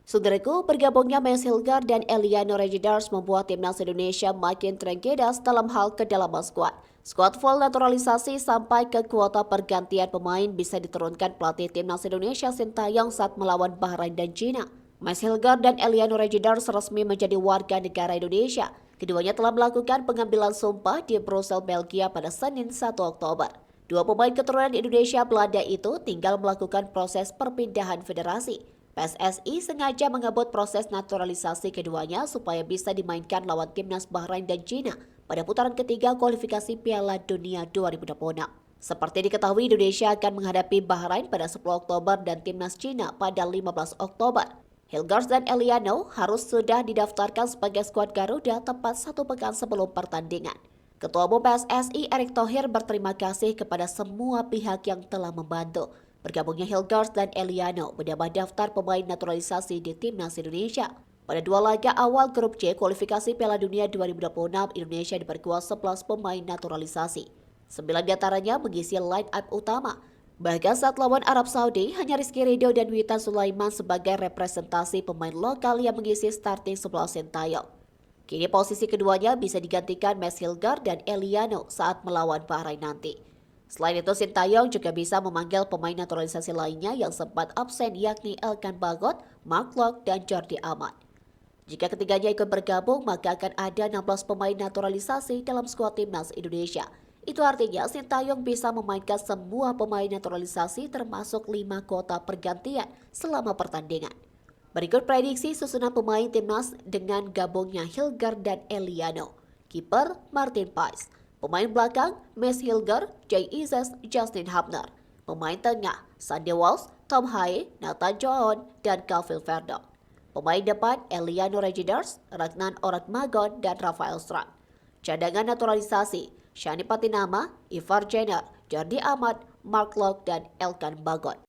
Saudaraku, bergabungnya Mes Hilgar dan Eliano Regidars membuat timnas Indonesia makin terengginas dalam hal kedalaman skuad. Skuad full naturalisasi sampai ke kuota pergantian pemain bisa diturunkan pelatih timnas Indonesia Sintayong saat melawan Bahrain dan Cina. Mes Hilgar dan Eliano Regidars resmi menjadi warga negara Indonesia. Keduanya telah melakukan pengambilan sumpah di Brussels, Belgia pada Senin 1 Oktober. Dua pemain keturunan Indonesia Belanda itu tinggal melakukan proses perpindahan federasi. PSSI sengaja mengebut proses naturalisasi keduanya supaya bisa dimainkan lawan timnas Bahrain dan Cina pada putaran ketiga kualifikasi Piala Dunia 2026. Seperti diketahui, Indonesia akan menghadapi Bahrain pada 10 Oktober dan timnas Cina pada 15 Oktober. Hilgers dan Eliano harus sudah didaftarkan sebagai skuad Garuda tepat 1 pekan sebelum pertandingan. Ketua Umum PSSI Erick Thohir berterima kasih kepada semua pihak yang telah membantu. Bergabungnya Hilgers dan Eliano menambah daftar pemain naturalisasi di timnas Indonesia. Pada dua laga awal grup C kualifikasi Piala Dunia 2026, Indonesia diperkuat 11 pemain naturalisasi. 9 diantaranya mengisi line up utama. Bahkan saat lawan Arab Saudi, hanya Rizky Ridho dan Witan Sulaiman sebagai representasi pemain lokal yang mengisi starting 11 Sintayong. Kini posisi keduanya bisa digantikan Mes Hilgar dan Eliano saat melawan Bahrain nanti. Selain itu, Sintayong juga bisa memanggil pemain naturalisasi lainnya yang sempat absen yakni Elkan Bagot, Mark Locke, dan Jordi Amat. Jika ketiganya ikut bergabung, maka akan ada 16 pemain naturalisasi dalam skuad timnas Indonesia. Itu artinya Sintayong bisa memainkan semua pemain naturalisasi termasuk 5 kota pergantian selama pertandingan. Berikut prediksi susunan pemain timnas dengan gabungnya Hilgar dan Eliano. Kiper Martin Pais. Pemain belakang, Mes Hilgar, Jay Izes, Justin Hubner. Pemain tengah, Sandy Walsh, Tom Haye, Nathan John, dan Calvin Verdon. Pemain depan, Eliano Regidars, Ragnan Oratmagon, dan Rafael Strand. Cadangan naturalisasi, Shani Patinama, Ivar Jenner, Jordi Amat, Mark Locke, dan Elkan Bagot.